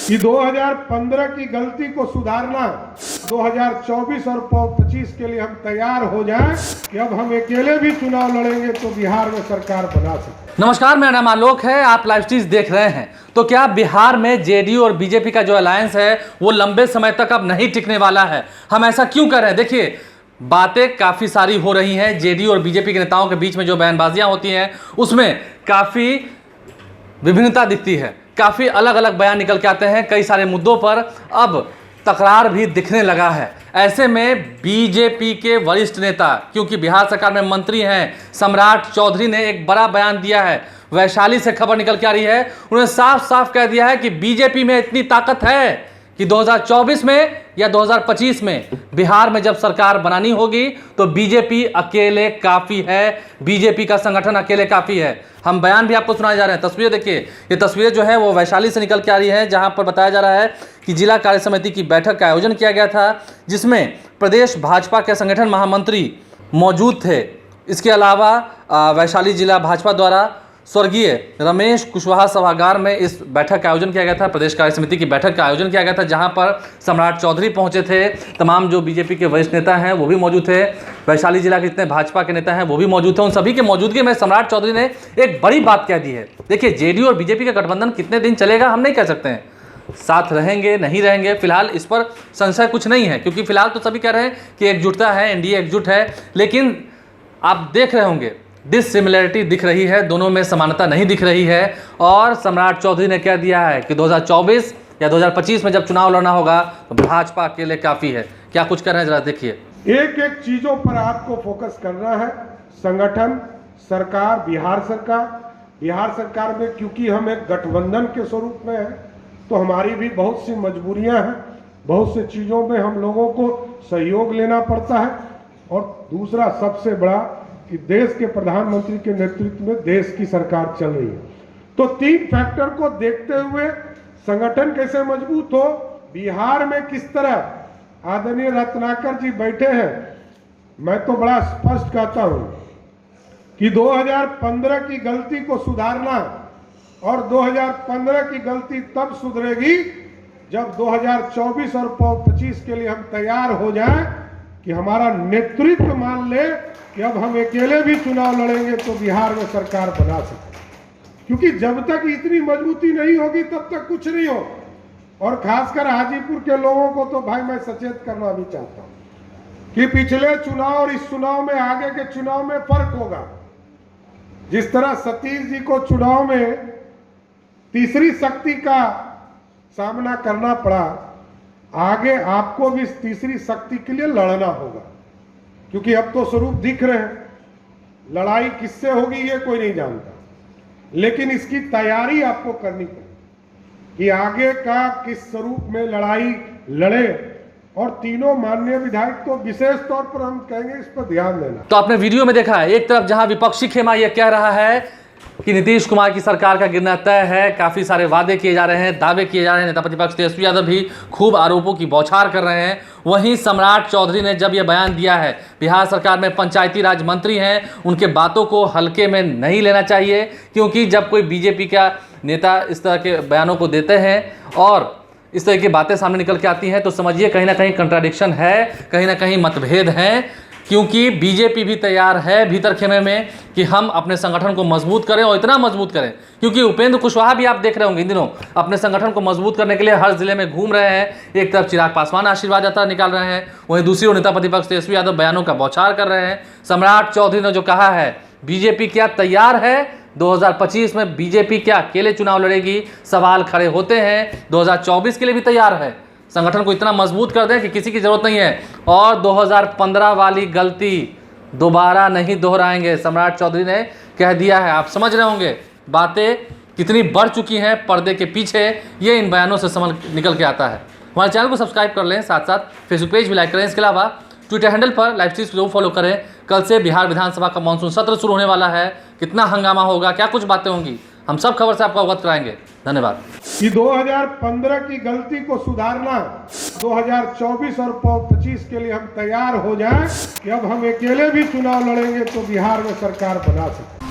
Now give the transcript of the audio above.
कि 2015 की गलती को सुधारना 2024 और 25 के लिए हम तैयार हो जाएं कि अब हम अकेले भी चुनाव लड़ेंगे तो बिहार में सरकार बना सकते। नमस्कार, मेरा नाम आलोक है। आप लाइव स्ट्रीम देख रहे हैं। तो क्या बिहार में जेडीयू और बीजेपी का जो अलायंस है वो लंबे समय तक अब नहीं टिकने वाला है? हम ऐसा क्यों कर रहे हैं? देखिए, बातें काफ़ी सारी हो रही हैं। जेडीयू और बीजेपी के नेताओं के बीच में जो बयानबाजियां होती हैं उसमें काफ़ी विभिन्नता दिखती है, काफ़ी अलग अलग बयान निकल के आते हैं। कई सारे मुद्दों पर अब तकरार भी दिखने लगा है। ऐसे में बीजेपी के वरिष्ठ नेता, क्योंकि बिहार सरकार में मंत्री हैं, सम्राट चौधरी ने एक बड़ा बयान दिया है। वैशाली से खबर निकल के आ रही है, उन्होंने साफ साफ कह दिया है कि बीजेपी में इतनी ताकत है कि 2024 में या 2025 में बिहार में जब सरकार बनानी होगी तो बीजेपी अकेले काफ़ी है, बीजेपी का संगठन अकेले काफ़ी है। हम बयान भी आपको सुनाए जा रहे हैं। तस्वीरें देखिए, ये तस्वीरें जो है वो वैशाली से निकल के आ रही है, जहां पर बताया जा रहा है कि जिला कार्य समिति की बैठक का आयोजन किया गया था, जिसमें प्रदेश भाजपा के संगठन महामंत्री मौजूद थे। इसके अलावा वैशाली जिला भाजपा द्वारा स्वर्गीय रमेश कुशवाहा सभागार में इस बैठक का आयोजन किया गया था। प्रदेश कार्य समिति की बैठक का आयोजन किया गया था, जहां पर सम्राट चौधरी पहुंचे थे। तमाम जो बीजेपी के वरिष्ठ नेता हैं वो भी मौजूद थे। वैशाली जिला के जितने भाजपा के नेता हैं वो भी मौजूद थे। उन सभी की मौजूदगी में सम्राट चौधरी ने एक बड़ी बात कह दी है। देखिए, जेडीयू और बीजेपी का गठबंधन कितने दिन चलेगा हम नहीं कह सकते हैं, साथ रहेंगे नहीं रहेंगे, फिलहाल इस पर संशय कुछ नहीं है, क्योंकि फिलहाल तो सभी कह रहे हैं कि एकजुटता है, एनडीए एकजुट है। लेकिन आप देख रहे होंगे डिसिमिलरिटी दिख रही है, दोनों में समानता नहीं दिख रही है। और सम्राट चौधरी ने कह दिया है कि 2024 या 2025 में जब चुनाव लड़ना होगा तो भाजपा अकेले काफ़ी है। क्या कुछ कर रहे हैं जरा देखिए। एक एक चीजों पर आपको फोकस करना है। संगठन, सरकार, बिहार सरकार में क्योंकि हम एक गठबंधन के स्वरूप में है तो हमारी भी बहुत सी मजबूरियां हैं, बहुत सी चीजों में हम लोगों को सहयोग लेना पड़ता है। और दूसरा सबसे बड़ा कि देश के प्रधानमंत्री के नेतृत्व में देश की सरकार चल रही है। तो तीन फैक्टर को देखते हुए संगठन कैसे मजबूत हो, बिहार में किस तरह आदरणीय रत्नाकर जी बैठे हैं। मैं तो बड़ा स्पष्ट कहता हूं कि 2015 की गलती को सुधारना और 2015 की गलती तब सुधरेगी जब 2024 और 25 के लिए हम तैयार हो जाएं कि हमारा नेतृत्व मान ले कि अब हम अकेले भी चुनाव लड़ेंगे तो बिहार में सरकार बना सकते। क्योंकि जब तक इतनी मजबूती नहीं होगी तब तक कुछ नहीं हो। और खासकर हाजीपुर के लोगों को तो भाई मैं सचेत करना भी चाहता हूं कि पिछले चुनाव और इस चुनाव में, आगे के चुनाव में फर्क होगा। जिस तरह सतीश जी को चुनाव में तीसरी शक्ति का सामना करना पड़ा, आगे आपको भी इस तीसरी शक्ति के लिए लड़ना होगा। क्योंकि अब तो स्वरूप दिख रहे हैं, लड़ाई किससे होगी ये कोई नहीं जानता, लेकिन इसकी तैयारी आपको करनी पड़ेगी कि आगे का किस स्वरूप में लड़ाई लड़े। और तीनों माननीय विधायक तो विशेष तौर पर हम कहेंगे इस पर ध्यान देना। तो आपने वीडियो में देखा है, एक तरफ जहां विपक्षी खेमा यह कह रहा है कि नीतीश कुमार की सरकार का गिरना तय है, काफ़ी सारे वादे किए जा रहे हैं, दावे किए जा रहे हैं, नेता प्रतिपक्ष तेजस्वी यादव भी खूब आरोपों की बौछार कर रहे हैं। वहीं सम्राट चौधरी ने जब यह बयान दिया है, बिहार सरकार में पंचायती राज मंत्री हैं, उनके बातों को हल्के में नहीं लेना चाहिए, क्योंकि जब कोई बीजेपी का नेता इस तरह के बयानों को देते हैं और इस तरह की बातें सामने निकल के आती हैं तो समझिए कहीं ना कहीं कंट्राडिक्शन है, कहीं ना कहीं मतभेद हैं। क्योंकि बीजेपी भी तैयार है भीतर खेमे में कि हम अपने संगठन को मजबूत करें, और इतना मजबूत करें क्योंकि उपेंद्र कुशवाहा भी आप देख रहे होंगे इन दिनों अपने संगठन को मजबूत करने के लिए हर जिले में घूम रहे हैं। एक तरफ चिराग पासवान आशीर्वाद यात्रा निकाल रहे हैं, वहीं दूसरी ओर नेता प्रतिपक्ष तेजस्वी यादव बयानों का बौछार कर रहे हैं। सम्राट चौधरी ने जो कहा है, बीजेपी क्या तैयार है, 2025 में बीजेपी क्या अकेले चुनाव लड़ेगी, सवाल खड़े होते हैं। 2024 के लिए भी तैयार है, संगठन को इतना मजबूत कर दें कि किसी की जरूरत नहीं है। और 2015 वाली गलती दोबारा नहीं दोहराएंगे, सम्राट चौधरी ने कह दिया है। आप समझ रहे होंगे बातें कितनी बढ़ चुकी हैं पर्दे के पीछे, ये इन बयानों से समझ निकल के आता है। हमारे चैनल को सब्सक्राइब कर लें, साथ साथ फेसबुक पेज भी लाइक करें। इसके अलावा ट्विटर हैंडल पर लाइव स्ट्रीम जरूर फॉलो करें। कल से बिहार विधानसभा का मानसून सत्र शुरू होने वाला है, कितना हंगामा होगा, क्या कुछ बातें होंगी, हम सब खबर से आपको अवगत कराएंगे। धन्यवाद। कि 2015 की गलती को सुधारना 2024 और 25 के लिए हम तैयार हो जाएं कि अब हम अकेले भी चुनाव लड़ेंगे तो बिहार में सरकार बना सकते।